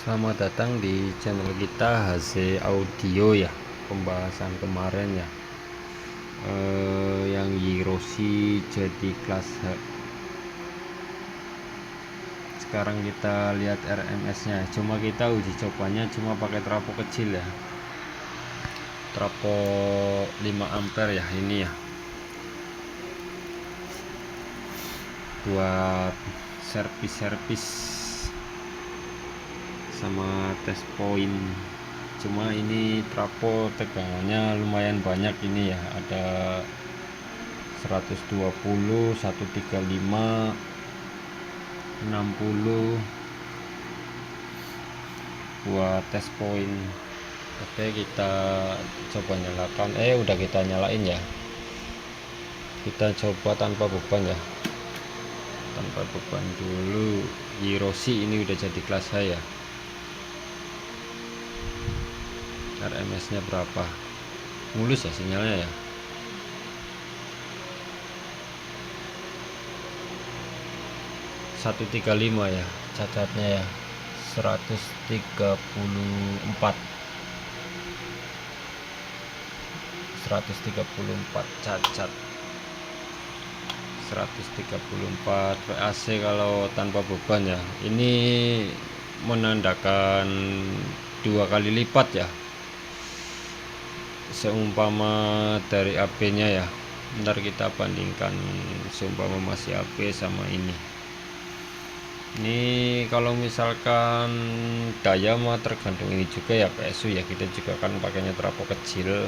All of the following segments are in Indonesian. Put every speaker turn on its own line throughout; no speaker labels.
Selamat datang di channel kita HZ Audio ya. Pembahasan kemarin ya, yang Yiroshi jadi kelas H. Sekarang kita lihat RMS nya. Cuma kita uji cobanya cuma pakai trafo kecil ya, trafo 5 ampere ya, ini ya, buat servis sama tes poin. Cuma ini trafo tegangannya lumayan banyak, ini ya, ada 120, 135, 60 buat tes poin. Oke, kita coba nyalakan. Udah kita nyalain ya. Kita coba tanpa beban ya, tanpa beban dulu. Yiroshi ini udah jadi kelas H ya. RMS nya berapa? Mulus ya sinyalnya ya. Satu 135 ya cacatnya ya, 134 cacat, 134 VAC kalau tanpa beban ya. Ini menandakan 2 kali lipat ya, seumpama dari AB nya ya. Ntar kita bandingkan seumpama masih AB sama ini kalau misalkan daya mah tergantung ini juga ya, PSU ya. Kita juga kan pakainya trafo kecil.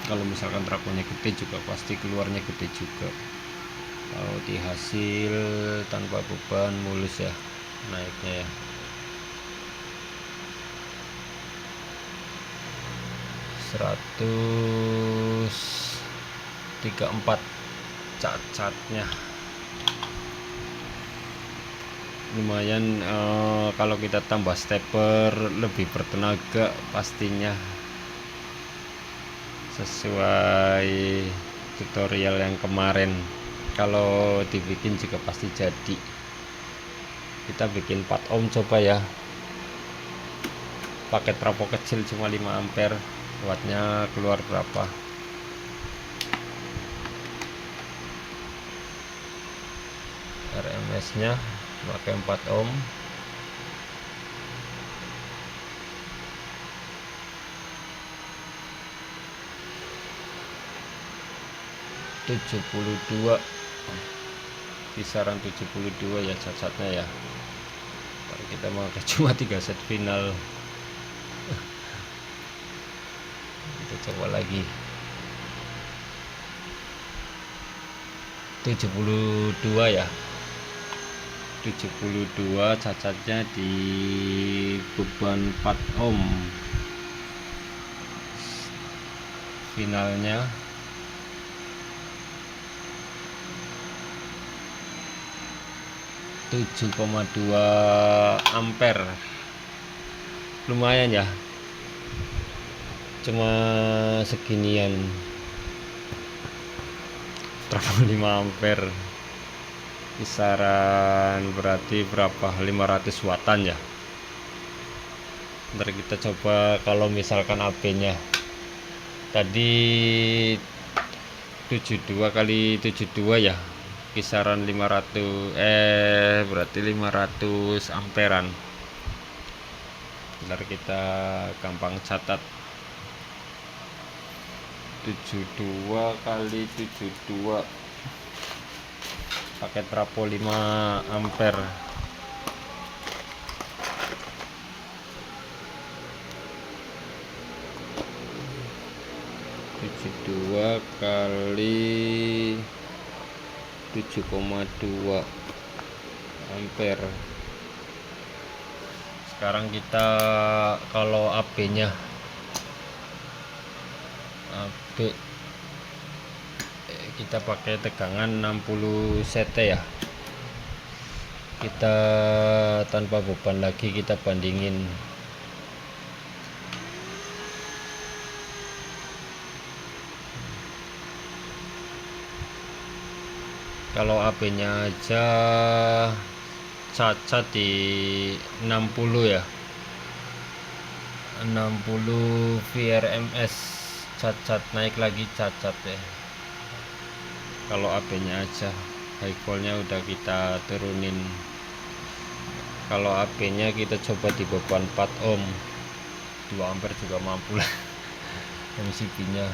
Kalau misalkan trafonya gede juga pasti keluarnya gede juga. Kalau di hasil tanpa beban mulus ya naiknya ya. ...134 cacatnya. Lumayan, kalau kita tambah stepper lebih bertenaga pastinya, sesuai tutorial yang kemarin. Kalau dibikin juga pasti jadi. Kita bikin 4 ohm coba ya, pakai trafo kecil cuma 5 ampere. Wattnya keluar berapa? RMS nya pakai 4 ohm, kisaran 72 ya cacatnya ya. Kalau kita mau cuma 3 set final. Kita coba lagi. 72 ya, 72 cacatnya di beban 4 ohm. Finalnya 7,2 ampere. Lumayan ya, cuma seginian. Trafo 5 ampere kisaran berarti berapa, 500 wattan ya. Ntar kita coba kalau misalkan AB nya tadi 72 kali 72 ya, kisaran 500, berarti 500 amperan. Ntar kita gampang catat. 72 kali 72 pakai trafo 5 ampere. Dua kali 7,2 ampere. Sekarang kita kalau AB nya kita pakai tegangan 60 CT ya. Kita tanpa beban lagi, kita bandingin. Kalau AB nya aja cacat di 60 ya, 60 VRMS cacat, naik lagi cacat ya. Kalau AB nya aja high call nya udah kita turunin. Kalau AB nya kita coba di beban 4 ohm, 2 ampere juga mampu lah. MCB nya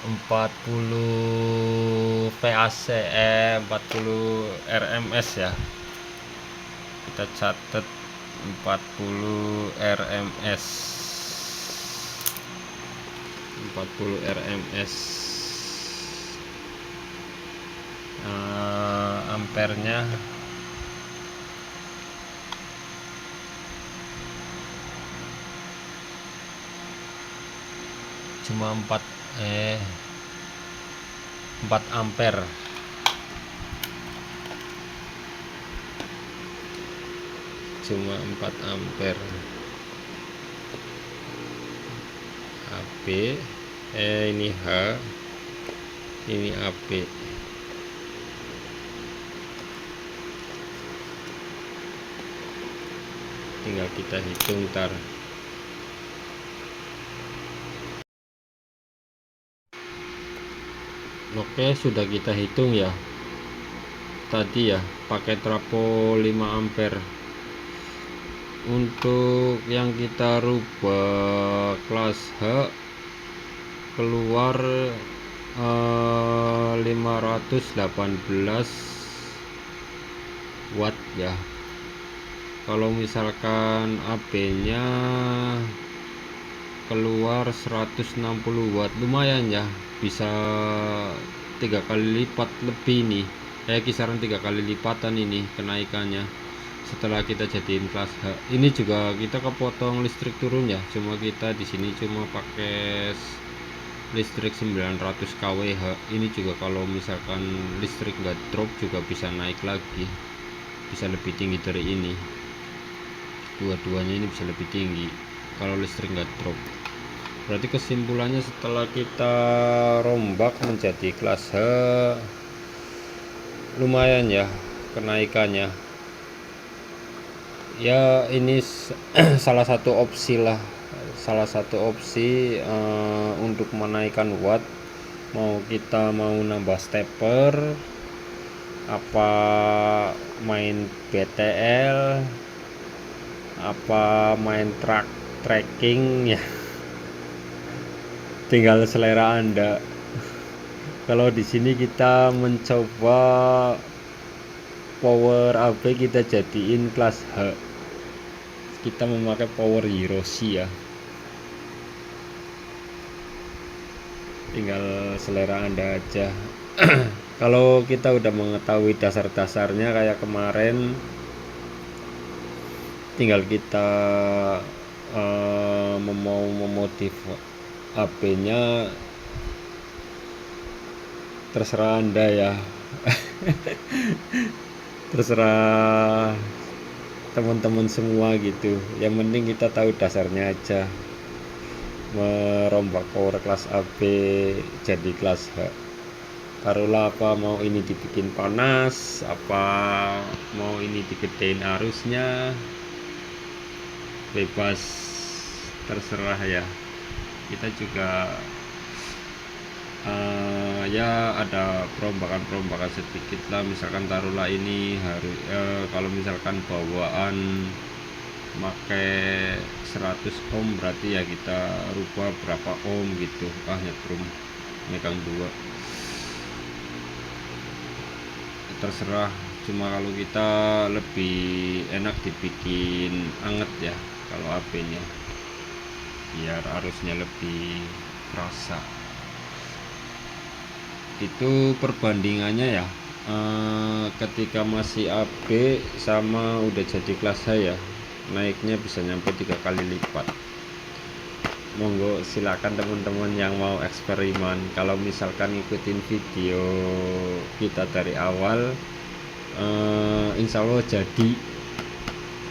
40 VAC 40 RMS ya, kita catat 40 RMS 40 RMS. Ampernya cuma 4 ampere. Cuma 4 ampere. AB ini H, ini AB. Tinggal kita hitung ntar. Oke, sudah kita hitung ya tadi ya, pakai trafo 5 ampere. Untuk yang kita rubah kelas H keluar 518 watt ya. Kalau misalkan AB nya keluar 160 watt, lumayan ya, bisa 3 kali lipat lebih nih, kisaran 3 kali lipatan ini kenaikannya setelah kita jadiin kelas H. Ini juga kita kepotong listrik turun ya, cuma kita di sini cuma pakai listrik 900 kWh. Ini juga kalau misalkan listrik nggak drop juga bisa naik lagi, bisa lebih tinggi dari ini. Dua-duanya ini bisa lebih tinggi kalau listrik nggak drop. Berarti kesimpulannya setelah kita rombak menjadi kelas H, lumayan ya kenaikannya ya. Ini salah satu opsi lah, salah satu opsi untuk menaikkan watt. Kita mau nambah stepper, apa main BTL, apa main tracking ya, tinggal selera Anda. Kalau di sini kita mencoba power AB kita jadiin kelas H, kita memakai power Hiroshi ya, tinggal selera Anda aja. Kalau kita udah mengetahui dasar-dasarnya kayak kemarin, tinggal kita mau memodif AB nya, terserah Anda ya. Terserah teman-teman semua gitu, yang penting kita tahu dasarnya aja, merombak power kelas AB jadi kelas H. Taruhlah apa mau ini dibikin panas, apa mau ini digedein arusnya, bebas, terserah ya. Kita juga ya ada perombakan sedikit lah. Misalkan taruhlah ini harus kalau misalkan bawaan pakai 100 ohm, berarti ya kita rubah berapa ohm gitu, nyetrum megang 2, terserah. Cuma kalau kita lebih enak dibikin anget ya kalau AB nya, biar arusnya lebih terasa. Itu perbandingannya ya, ketika masih AB sama udah jadi kelas H ya, naiknya bisa nyampe 3 kali lipat. Monggo silakan teman-teman yang mau eksperimen. Kalau misalkan ngikutin video kita dari awal, insya Allah jadi,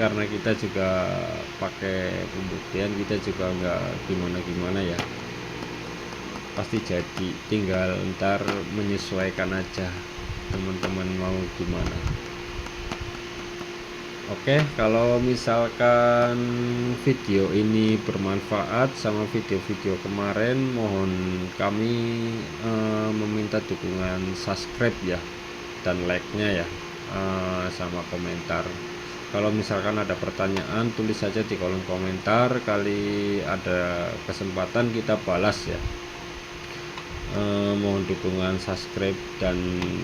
karena kita juga pakai pembuktian, kita juga nggak gimana-gimana ya. pasti jadi, tinggal ntar menyesuaikan aja teman-teman mau gimana. Oke, kalau misalkan video ini bermanfaat sama video-video kemarin, mohon kami meminta dukungan subscribe ya, dan like-nya ya, sama komentar. Kalau misalkan ada pertanyaan, tulis saja di kolom komentar, kali ada kesempatan kita balas ya. Mohon dukungan subscribe dan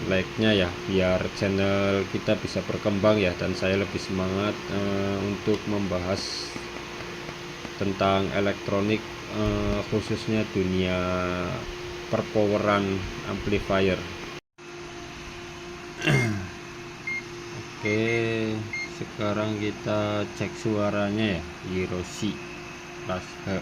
like-nya ya, biar channel kita bisa berkembang ya, dan saya lebih semangat untuk membahas tentang elektronik, khususnya dunia perpoweran amplifier. Oke, sekarang kita cek suaranya ya, Hiroshi plus H.